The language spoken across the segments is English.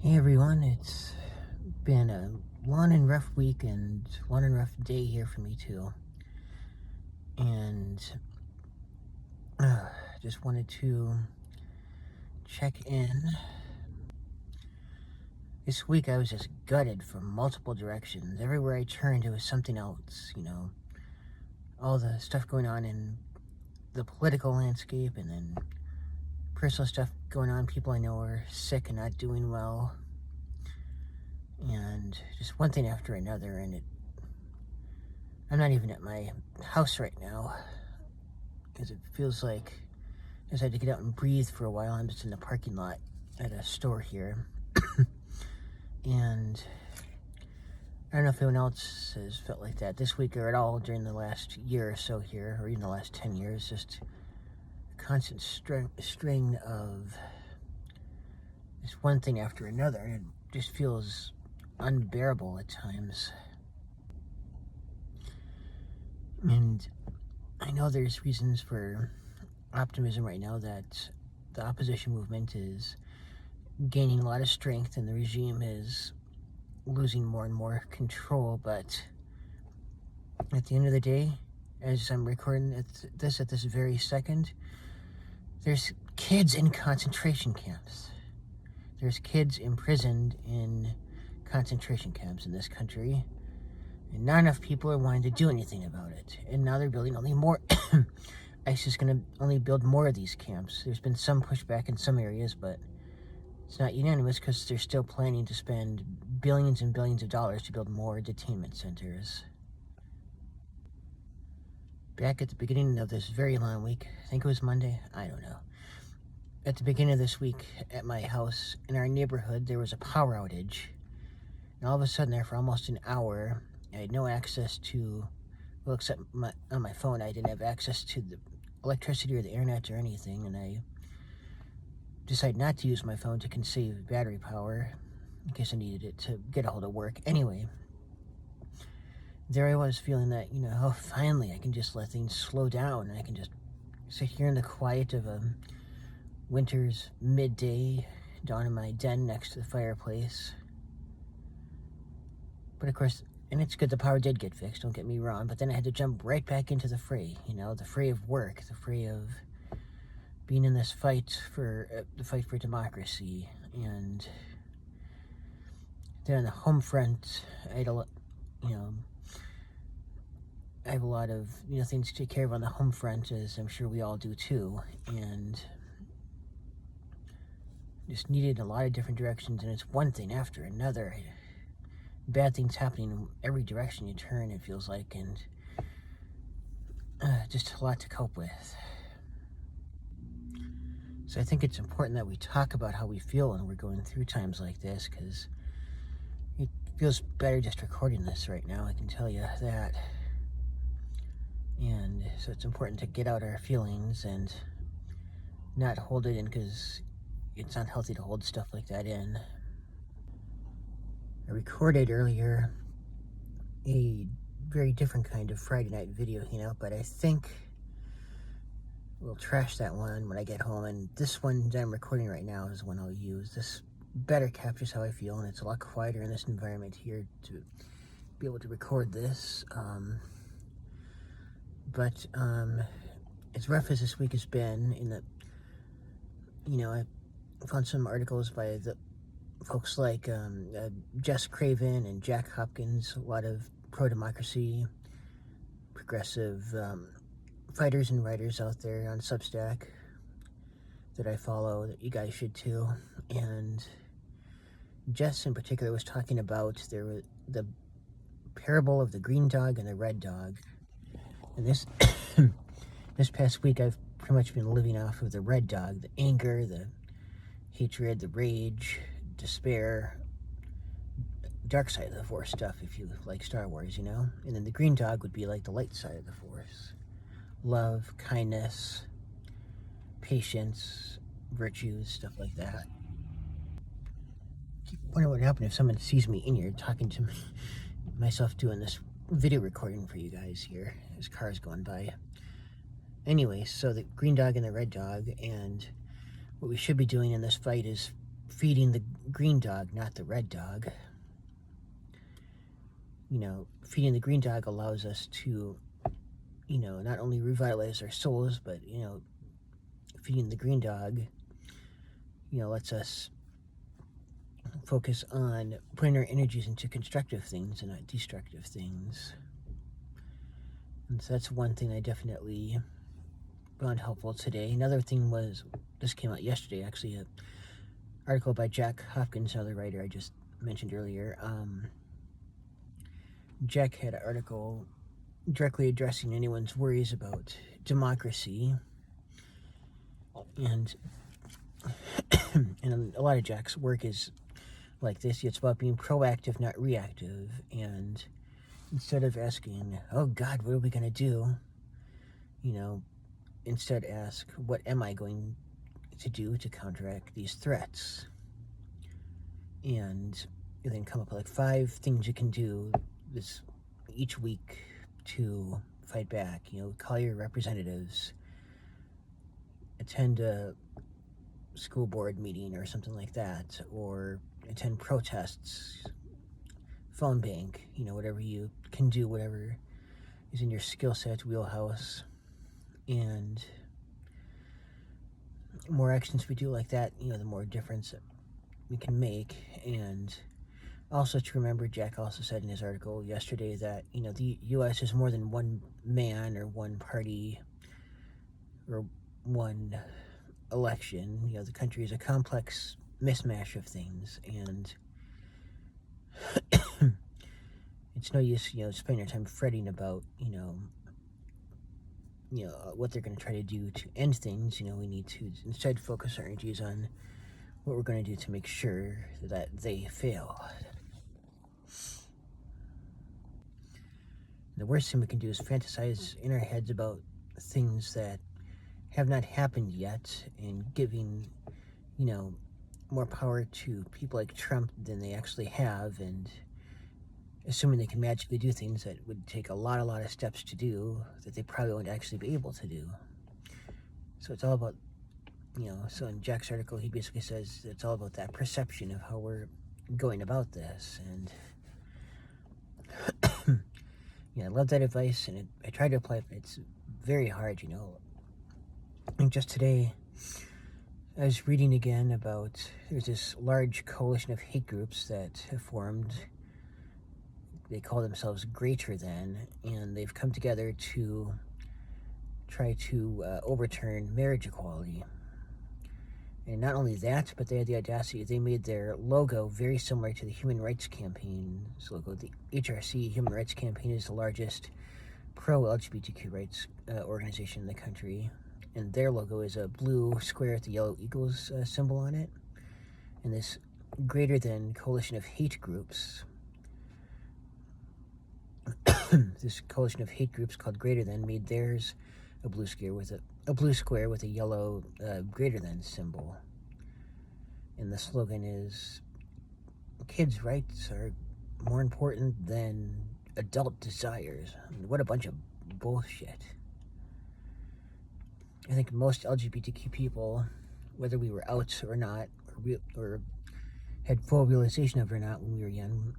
Hey everyone, it's been a long and rough week and one and rough day here for me too. And just wanted to check in. This week I was just gutted from multiple directions. Everywhere I turned, it was something else, all the stuff going on in the political landscape, and then personal stuff going on. People I know are sick and not doing well. And just one thing after another, and I'm not even at my house right now, because it feels like I just had to get out and breathe for a while. I'm just in the parking lot at a store here. And I don't know if anyone else has felt like that this week or at all during the last year or so here, or even the last 10 years, just a constant string of just one thing after another, and it just feels unbearable at times. And I know there's reasons for optimism right now that the opposition movement is gaining a lot of strength and the regime is losing more and more control, but at the end of the day, as I'm recording this at this very second, there's kids in concentration camps. There's kids imprisoned in concentration camps in this country, and not enough people are wanting to do anything about it. And now they're building only more. ICE is going to only build more of these camps. There's been some pushback in some areas, but it's not unanimous because they're still planning to spend billions and billions of dollars to build more detainment centers. Back at the beginning of this very long week, I think it was Monday, I don't know. At the beginning of this week at my house in our neighborhood, there was a power outage. And all of a sudden there for almost an hour, I had no access to, well, except on my phone, I didn't have access to the electricity or the internet or anything, and I decided not to use my phone to conserve battery power in case I needed it to get a hold of work. Anyway, there I was feeling that, oh, finally I can just let things slow down, and I can just sit here in the quiet of a winter's midday down in my den next to the fireplace. But of course, and it's good the power did get fixed, don't get me wrong, but then I had to jump right back into the fray, the fray of work, the fray of being in this fight for the fight for democracy. And then on the home front, I have a lot of things to take care of on the home front, as I'm sure we all do too, and just needed a lot of different directions, and it's one thing after another. Bad things happening in every direction you turn, it feels like, and just a lot to cope with. So I think it's important that we talk about how we feel when we're going through times like this, because it feels better just recording this right now, I can tell you that. And so it's important to get out our feelings and not hold it in, because it's not healthy to hold stuff like that in. I recorded earlier a very different kind of Friday night video, but I think we'll trash that one when I get home, and this one that I'm recording right now is one I'll use. This better captures how I feel, and it's a lot quieter in this environment here to be able to record this. But as rough as this week has been, I found some articles by the folks like Jess Craven and Jack Hopkins, a lot of pro-democracy, progressive fighters and writers out there on Substack that I follow, that you guys should too. And Jess in particular was talking about the parable of the green dog and the red dog. And this this past week, I've pretty much been living off of the red dog, the anger, the hatred, the rage, despair, dark side of the Force stuff, if you like Star Wars, And then the green dog would be like the light side of the Force. Love, kindness, patience, virtues, stuff like that. I keep wondering what would happen if someone sees me in here talking to myself doing this video recording for you guys here. There's cars going by. Anyway, so the green dog and the red dog, and what we should be doing in this fight is feeding the green dog, not the red dog. Feeding the green dog allows us to, not only revitalize our souls, but, feeding the green dog, lets us focus on putting our energies into constructive things and not destructive things. And so that's one thing I definitely found helpful today. Another thing was, this came out yesterday, actually, an article by Jack Hopkins, another writer I just mentioned earlier. Jack had an article directly addressing anyone's worries about democracy. And and a lot of Jack's work is like this. It's about being proactive, not reactive. And instead of asking, oh God, what are we going to do? Instead ask, what am I going to do to counteract these threats? And then come up with like 5 things you can do each week to fight back. Call your representatives, attend a school board meeting or something like that, or attend protests, phone bank, whatever you can do, whatever is in your skill set, wheelhouse. And the more actions we do like that, the more difference we can make. And also to remember, Jack also said in his article yesterday that, the U.S. is more than one man or one party or one election. The country is a complex mismatch of things, and it's no use, spending your time fretting about, what they're going to try to do to end things. We need to instead focus our energies on what we're going to do to make sure that they fail. The worst thing we can do is fantasize in our heads about things that have not happened yet, and giving, more power to people like Trump than they actually have, and assuming they can magically do things that would take a lot of steps to do that they probably won't actually be able to do. So it's all about, so in Jack's article, he basically says it's all about that perception of how we're going about this. And I love that advice, and I tried to apply it, but it's very hard, And just today, I was reading again about, there's this large coalition of hate groups that have formed. They call themselves Greater Than, and they've come together to try to overturn marriage equality. And not only that, but they had the audacity, they made their logo very similar to the Human Rights Campaign's logo. The HRC, Human Rights Campaign, is the largest pro-LGBTQ rights organization in the country. And their logo is a blue square with the yellow eagles symbol on it. And this Greater Than coalition of hate groups, this coalition of hate groups called Greater Than, made theirs a blue square with a yellow Greater Than symbol. And the slogan is, kids' rights are more important than adult desires. I mean, what a bunch of bullshit. I think most LGBTQ people, whether we were out or not, or had full realization of it or not when we were young,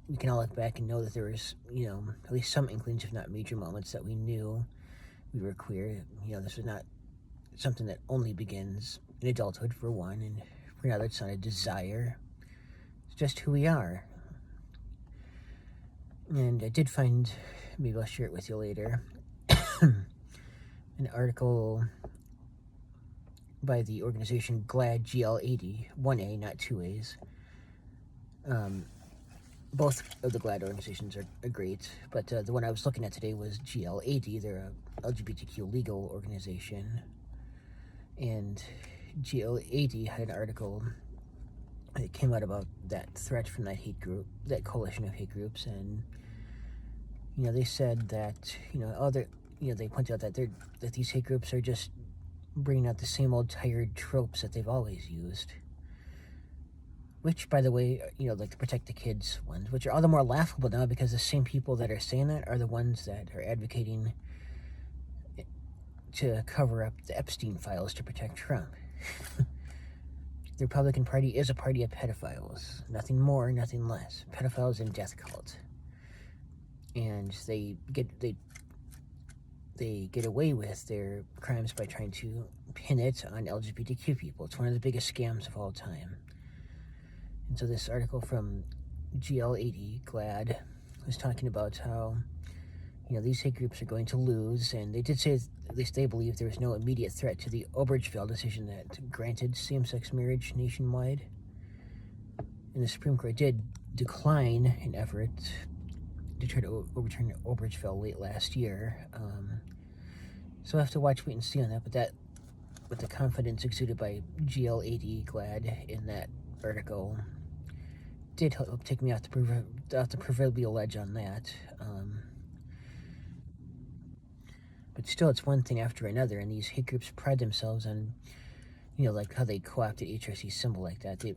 we can all look back and know that there was, at least some inklings, if not major moments, that we knew we were queer. This was not something that only begins in adulthood, for one, and for another, it's not a desire. It's just who we are. And I did find, maybe I'll share it with you later, an article by the organization GLAAD, GL80, 1A, not 2A's. Both of the GLAAD organizations are great, but the one I was looking at today was GL80. They're a LGBTQ legal organization. And GL80 had an article that came out about that threat from that hate group, that coalition of hate groups, and they said that they pointed out that these hate groups are just bringing out the same old tired tropes that they've always used. Which, by the way, like the protect the kids ones, which are all the more laughable now because the same people that are saying that are the ones that are advocating to cover up the Epstein files to protect Trump. The Republican Party is a party of pedophiles. Nothing more, nothing less. Pedophiles and death cult. And they get away with their crimes by trying to pin it on LGBTQ people. It's one of the biggest scams of all time. And so this article from GL80, GLAD, was talking about how, these hate groups are going to lose, and they did say, at least they believe, there was no immediate threat to the Obergefell decision that granted same-sex marriage nationwide. And the Supreme Court did decline an effort to try to overturn Obergefell late last year. So we'll have to wait and see on that, but with the confidence exuded by GL80 GLAD in that article, did help take me off the proverbial ledge on that. But still, it's one thing after another, and these hate groups pride themselves on, like how they co-opted HRC's symbol like that. They,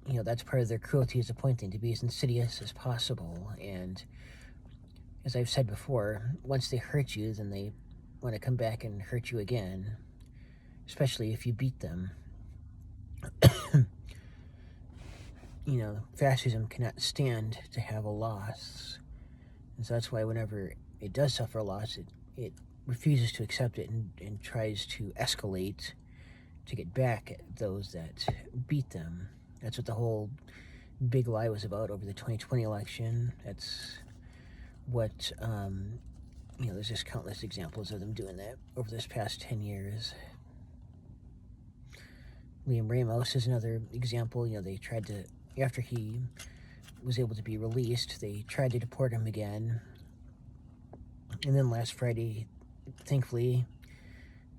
that's part of their cruelty, is appointing to be as insidious as possible. And as I've said before, once they hurt you, then they want to come back and hurt you again, especially if you beat them. Fascism cannot stand to have a loss. And so that's why whenever it does suffer a loss, it refuses to accept it and tries to escalate to get back at those that beat them. That's what the whole big lie was about over the 2020 election. That's what, there's just countless examples of them doing that over this past 10 years. Liam Ramos is another example. They tried to, after he was able to be released, they tried to deport him again. And then last Friday, thankfully,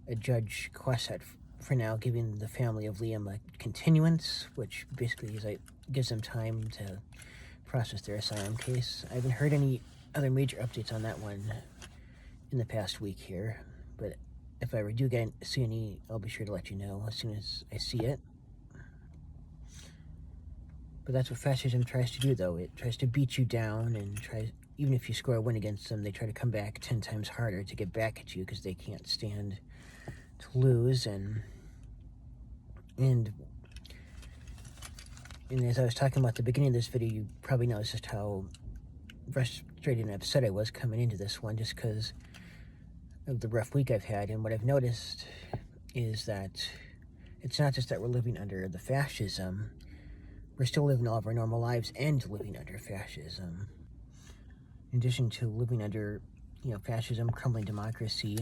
a judge quashed that for now, giving the family of Liam a continuance, which basically gives them time to process their asylum case. I haven't heard any other major updates on that one in the past week here, but if I ever do see any, I'll be sure to let you know as soon as I see it. But that's what fascism tries to do, though. It tries to beat you down and even if you score a win against them, they try to come back 10 times harder to get back at you because they can't stand to lose. And as I was talking about at the beginning of this video, you probably noticed just how frustrated and upset I was coming into this one, just because of the rough week I've had. And what I've noticed is that it's not just that we're living under the fascism, we're still living all of our normal lives and living under fascism. In addition to living under, fascism, crumbling democracy,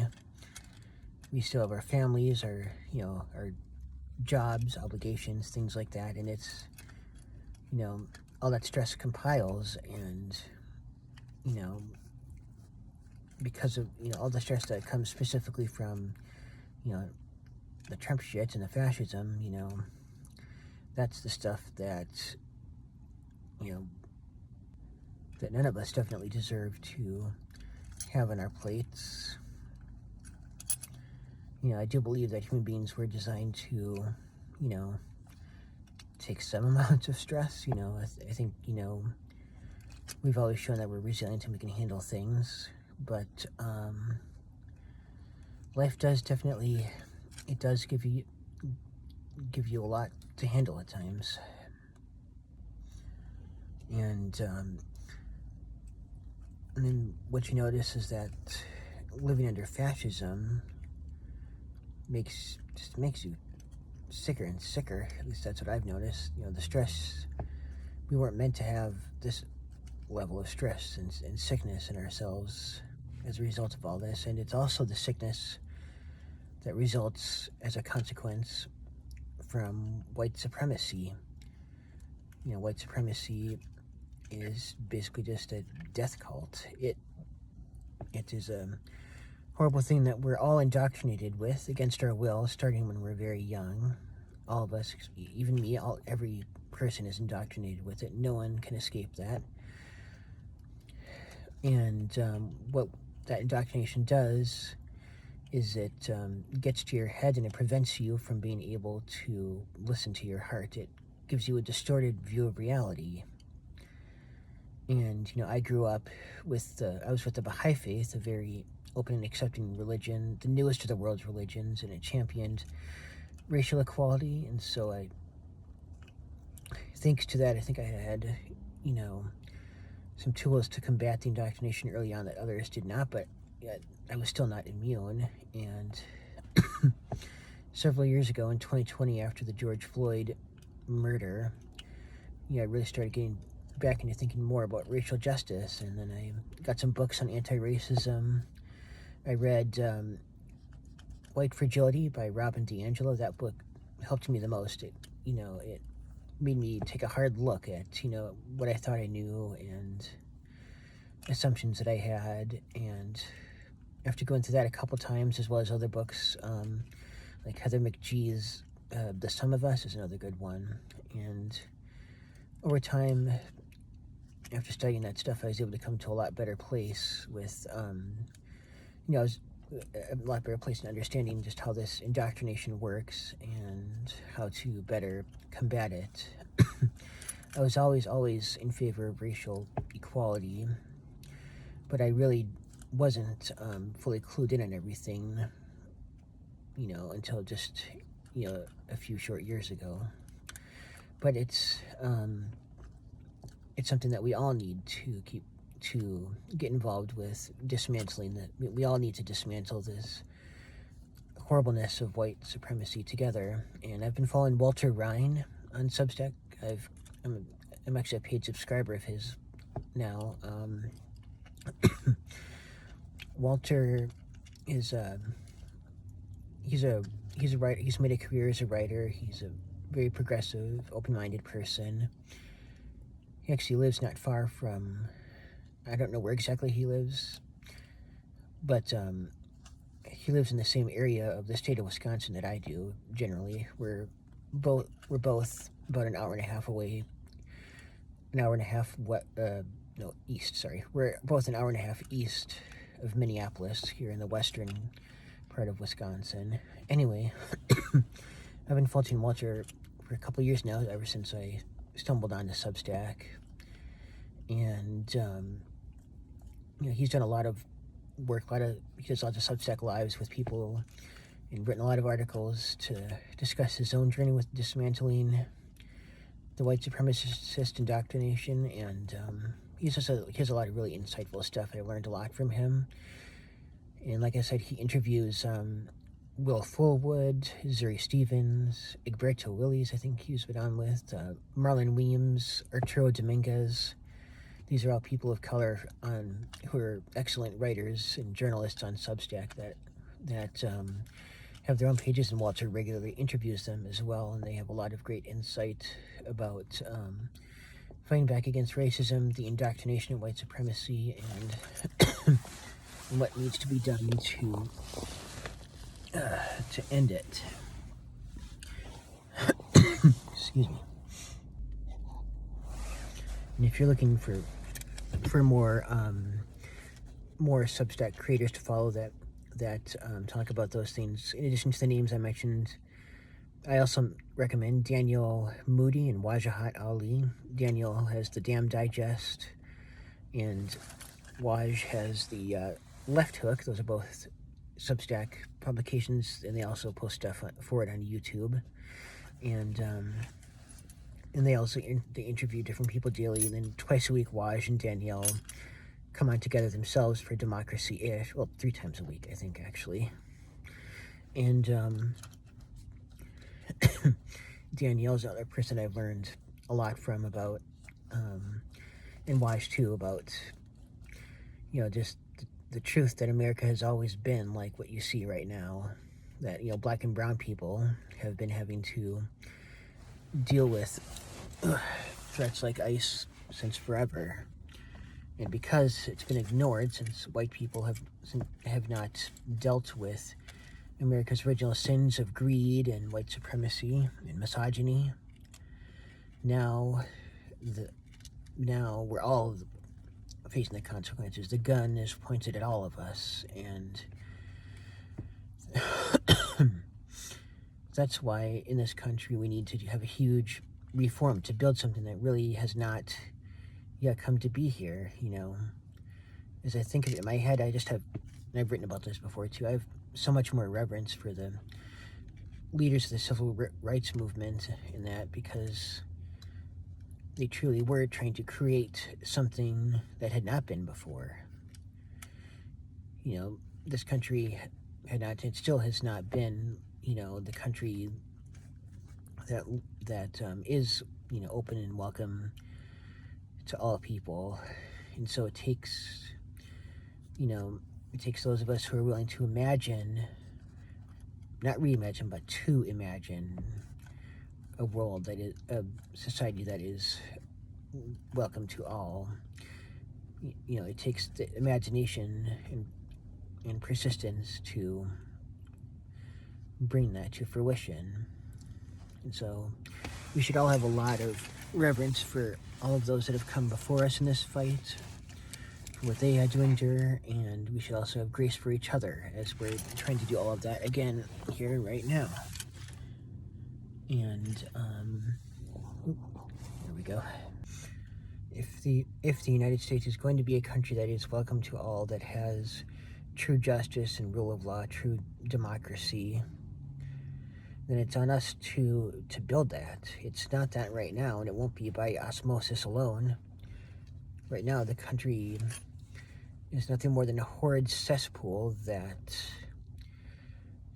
we still have our families, our jobs, obligations, things like that. And it's, all that stress compiles, and, because of, all the stress that comes specifically from, the Trump shit and the fascism, that's the stuff that, that none of us definitely deserve to have on our plates. I do believe that human beings were designed to, take some amount of stress. I think, we've always shown that we're resilient and we can handle things. But life does definitely, it does give you a lot to handle at times. And then what you notice is that living under fascism makes you sicker and sicker. At least that's what I've noticed. The stress, we weren't meant to have this level of stress and sickness in ourselves as a result of all this. And it's also the sickness that results as a consequence from white supremacy. White supremacy is basically just a death cult. It is a horrible thing that we're all indoctrinated with against our will, starting when we're very young. All of us, even me, every person is indoctrinated with it. No one can escape that. And what that indoctrination does is it gets to your head and it prevents you from being able to listen to your heart. It gives you a distorted view of reality. And, I grew up I was with the Baha'i faith, a very open and accepting religion, the newest of the world's religions, and it championed racial equality. And so I thanks to that, I think I had, some tools to combat the indoctrination early on that others did not, but yet I was still not immune. And several years ago in 2020, after the George Floyd murder, I really started getting back into thinking more about racial justice. And then I got some books on anti-racism. I read White Fragility by Robin DiAngelo. That book helped me the most. It made me take a hard look at, what I thought I knew and assumptions that I had. And after going through that a couple times, as well as other books, like Heather McGee's The Sum of Us is another good one. And over time, after studying that stuff, I was able to come to a lot better place with, I was a lot better place in understanding just how this indoctrination works and how to better combat it. I was always in favor of racial equality, but I really wasn't fully clued in on everything, until just, a few short years ago. But it's something that we all need to get involved with dismantling. That we all need to dismantle this horribleness of white supremacy together. And I've been following Walter Ryan on Substack. I'm actually a paid subscriber of his now. Walter is he's a writer. He's made a career as a writer. He's a very progressive, open-minded person. He actually lives not far from, I don't know where exactly he lives, but he lives in the same area of the state of Wisconsin that I do. Generally, we're both about an hour and a half away. East. Sorry, we're both an hour and a half east of Minneapolis, here in the western part of Wisconsin. Anyway, I've been following Walter for a couple of years now, ever since I stumbled onto Substack. And he's done a lot of work, he does lots of Substack lives with people, and written a lot of articles to discuss his own journey with dismantling the white supremacist indoctrination. And he has a lot of really insightful stuff. I learned a lot from him. And like I said, he interviews Will Fullwood, Zuri Stevens, Egberto Willies, I think he's been on with, Marlon Weems, Arturo Dominguez. These are all people of color who are excellent writers and journalists on Substack that have their own pages, and Walter regularly interviews them as well, and they have a lot of great insight about fighting back against racism, the indoctrination of white supremacy, and what needs to be done to end it. Excuse me. And if you're looking for more Substack creators to follow that talk about those things, in addition to the names I mentioned, I also recommend Daniel Moody and Wajahat Ali. Daniel has the Damn Digest, and Waj has the Left Hook. Those are both Substack publications, and they also post stuff for it on YouTube. And they also they interview different people daily, and then twice a week Waj and Danielle come on together themselves for Democracy-ish. Well, 3 times a week, I think, actually. And Danielle's another person I've learned a lot from about, and Waj too, about, just the truth that America has always been like what you see right now. That, black and brown people have been having to deal with threats like ICE since forever. And because it's been ignored, since white people have not dealt with America's original sins of greed and white supremacy and misogyny, now we're all facing the consequences. The gun is pointed at all of us, and that's why in this country we need to have a huge reform to build something that really has not yet come to be here. As I think of it in my head, and I've written about this before too, I have so much more reverence for the leaders of the civil rights movement in that, because they truly were trying to create something that had not been before. This country had not, it still has not been, the country that is, open and welcome to all people. And so it takes, those of us who are willing to imagine, not reimagine, but to imagine a world that is, a society that is welcome to all. It takes the imagination and persistence to bring that to fruition. And so we should all have a lot of reverence for all of those that have come before us in this fight, for what they had to endure, and we should also have grace for each other as we're trying to do all of that again here right now. And there we go. If the United States is going to be a country that is welcome to all, that has true justice and rule of law, true democracy, then it's on us to build that. It's not that right now, and it won't be by osmosis alone. Right now, the country is nothing more than a horrid cesspool that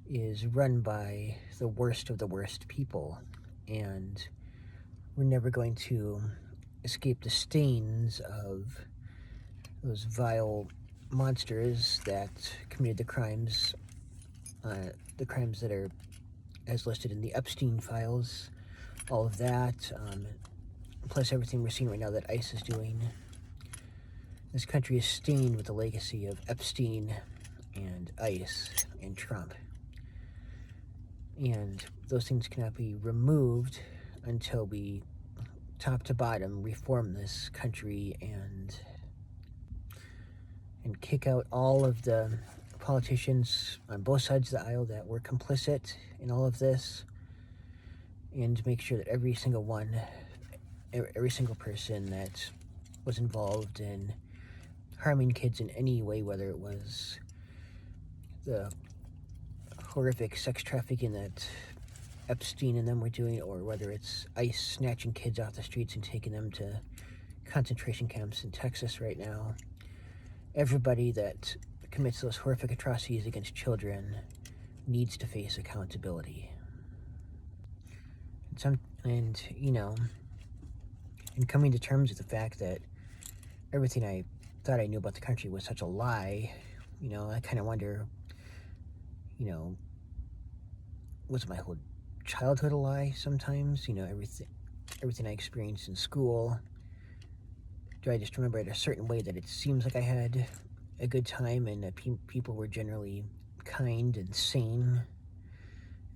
is run by the worst of the worst people, and we're never going to escape the stains of those vile monsters that committed the crimes that are as listed in the Epstein files, all of that, plus everything we're seeing right now that ICE is doing. This country is stained with the legacy of Epstein and ICE and Trump. And those things cannot be removed until we, top to bottom, reform this country and kick out all of the politicians on both sides of the aisle that were complicit in all of this, and make sure that every single person that was involved in harming kids in any way, whether it was the horrific sex trafficking that Epstein and them were doing, or whether it's ICE snatching kids off the streets and taking them to concentration camps in Texas right now, everybody that commits those horrific atrocities against children needs to face accountability. And coming to terms with the fact that everything I thought I knew about the country was such a lie, I kind of wonder, was my whole childhood a lie sometimes? Everything I experienced in school, do I just remember it a certain way that it seems like I had a good time and that people were generally kind and sane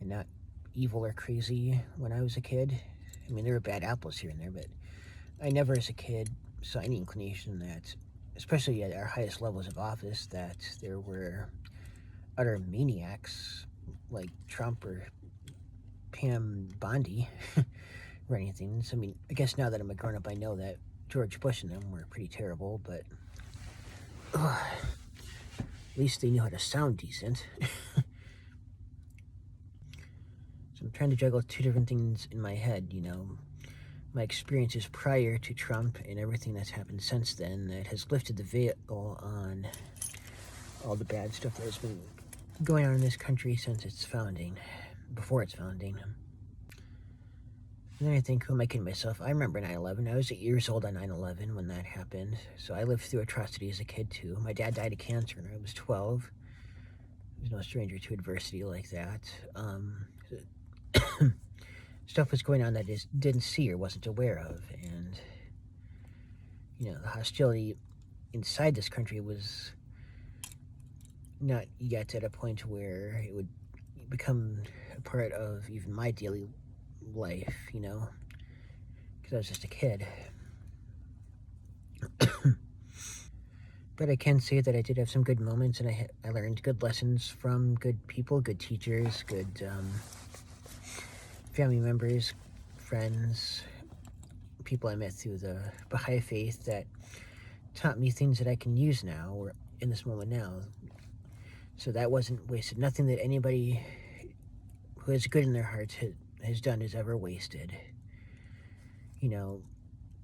and not evil or crazy when I was a kid? I mean, there were bad apples here and there, but I never as a kid saw any inclination that, especially at our highest levels of office, that there were utter maniacs like Trump or Pam Bondi or anything. So, I mean, I guess now that I'm a grown-up, I know that George Bush and them were pretty terrible, but at least they knew how to sound decent. So I'm trying to juggle two different things in my head, my experiences prior to Trump and everything that's happened since then that has lifted the veil on all the bad stuff that has been going on in this country since its founding, before its founding. And then I think, who am I kidding myself? I remember 9/11. I was 8 years old on 9/11 when that happened, so I lived through atrocity as a kid too. My dad died of cancer when I was 12. I was no stranger to adversity like that. Stuff was going on that I just didn't see or wasn't aware of, and the hostility inside this country was not yet at a point where it would become a part of even my daily life, because I was just a kid. But I can say that I did have some good moments, and I learned good lessons from good people, good teachers, good family members, friends, people I met through the Baha'i faith that taught me things that I can use now, or in this moment now. So that wasn't wasted. Nothing that anybody who has good in their heart has done is ever wasted.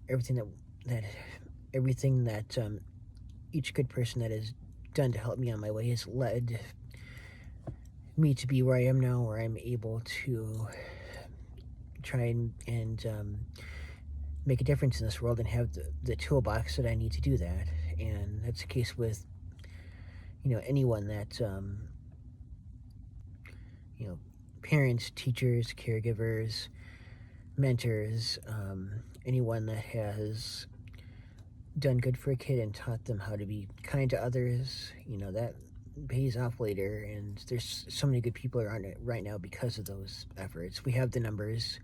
everything that everything that each good person that has done to help me on my way has led me to be where I am now, where I'm able to try and make a difference in this world and have the toolbox that I need to do that. And that's the case with, anyone that, parents, teachers, caregivers, mentors, anyone that has done good for a kid and taught them how to be kind to others, that pays off later. And there's so many good people around it right now because of those efforts. We have the numbers,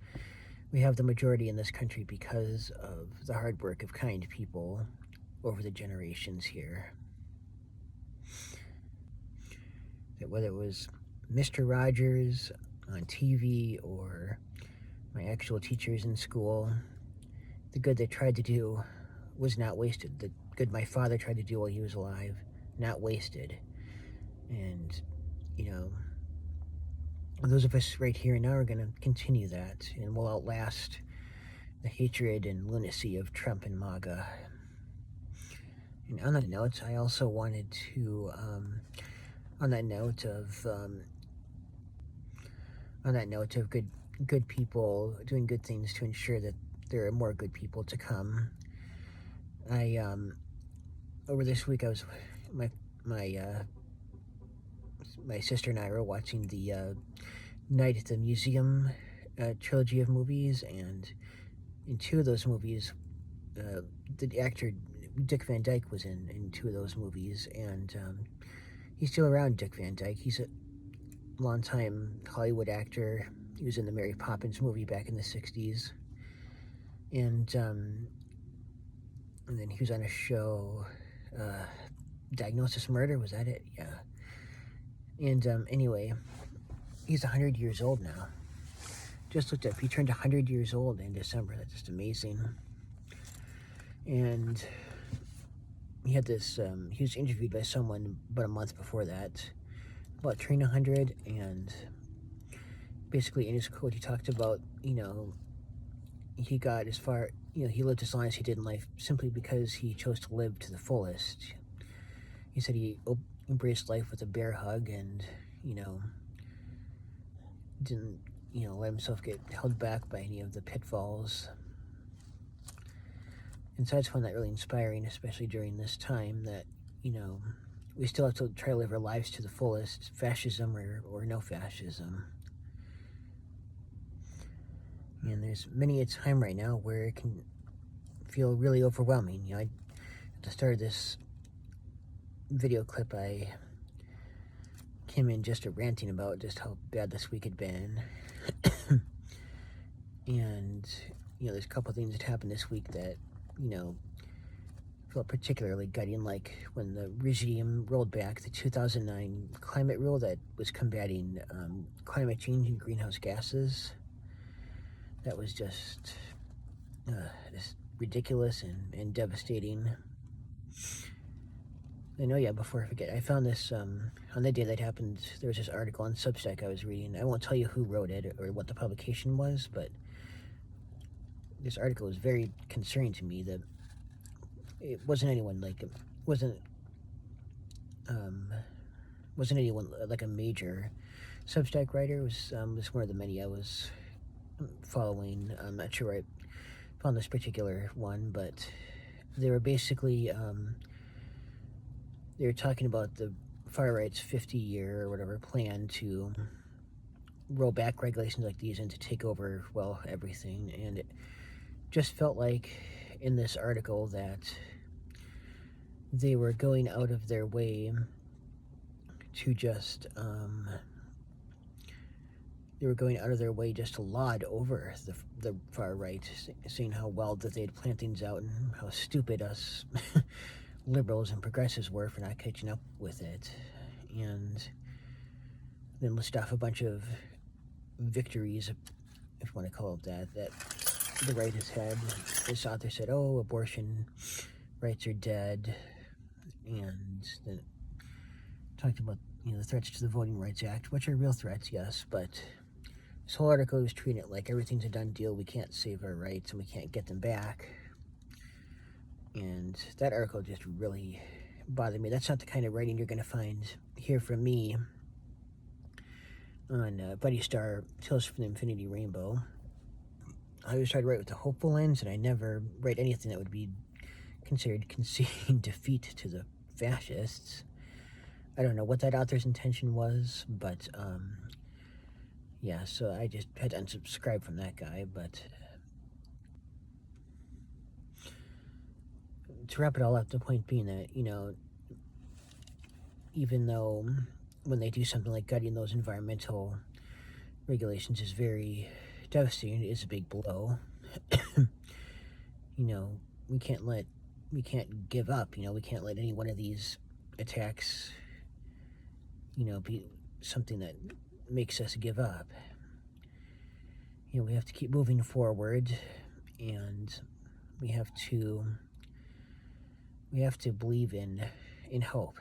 we have the majority in this country because of the hard work of kind people over the generations here. That whether it was Mr. Rogers on TV or my actual teachers in school, the good they tried to do was not wasted. The good my father tried to do while he was alive, not wasted. And, those of us right here and now are going to continue that, and we'll outlast the hatred and lunacy of Trump and MAGA. And on that note, I also wanted to, on that note of good people doing good things to ensure that there are more good people to come. I over this week I was my sister and I were watching the Night at the Museum trilogy of movies, and in two of those movies, the actor Dick Van Dyke was in two of those movies, and he's still around. Dick Van Dyke, he's a longtime Hollywood actor. He was in the Mary Poppins movie back in the 60s, and then he was on a show, Diagnosis Murder, was that it? Yeah. And anyway, he's 100 years old now. Just looked up, he turned 100 years old in December. That's just amazing. And he had this, he was interviewed by someone about a month before that about turning 100, and basically in his quote he talked about, he got as far, he lived as long as he did in life simply because he chose to live to the fullest. He said he embraced life with a bear hug and, didn't, let himself get held back by any of the pitfalls. And so I just found that really inspiring, especially during this time that, we still have to try to live our lives to the fullest, fascism or no fascism. And there's many a time right now where it can feel really overwhelming. At the start of this video clip, I came in just ranting about just how bad this week had been. And, there's a couple of things that happened this week that, felt particularly gutting, like when the regime rolled back the 2009 climate rule that was combating climate change and greenhouse gases. That was just ridiculous and devastating. I know, before I forget, I found this, on the day that happened, there was this article on Substack I was reading. I won't tell you who wrote it or what the publication was, but this article was very concerning to me. That it wasn't anyone wasn't anyone like a major Substack writer. It was one of the many I was following. I'm not sure where I found this particular one, but they were basically they were talking about the far right's 50-year or whatever plan to roll back regulations like these and to take over, everything. And it just felt like in this article that they were going out of their way to just to laud over the far right, saying how well that they'd planned things out and how stupid us liberals and progressives were for not catching up with it, and then list off a bunch of victories, if you want to call it that the right has had. This author said, abortion rights are dead, and then talked about, the threats to the Voting Rights Act, which are real threats, yes, but this whole article was treating it like everything's a done deal. We can't save our rights and we can't get them back. And that article just really bothered me. That's not the kind of writing you're going to find here from me on Buddy Star Tales from the Infinity Rainbow. I always try to write with a hopeful lens, and I never write anything that would be considered conceding defeat to the fascists. I don't know what that author's intention was, but yeah, so I just had to unsubscribe from that guy. But to wrap it all up, the point being that, even though when they do something like gutting those environmental regulations is very devastating, it is a big blow. We can't give up. We can't let any one of these attacks, be something that makes us give up. We have to keep moving forward, and we have to believe in hope.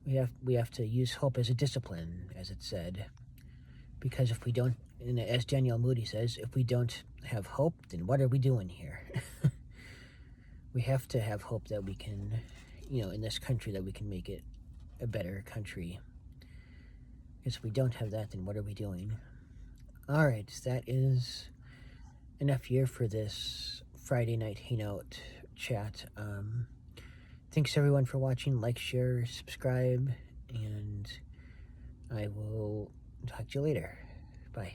We have to use hope as a discipline, as it said, because if we don't, and as Danielle Moody says, if we don't have hope, then what are we doing here? We have to have hope that we can, in this country, that we can make it a better country. Because if we don't have that, then what are we doing? All right, that is enough here for this Friday night hangout chat. Thanks everyone for watching. Like, share, subscribe, and I will talk to you later. Bye.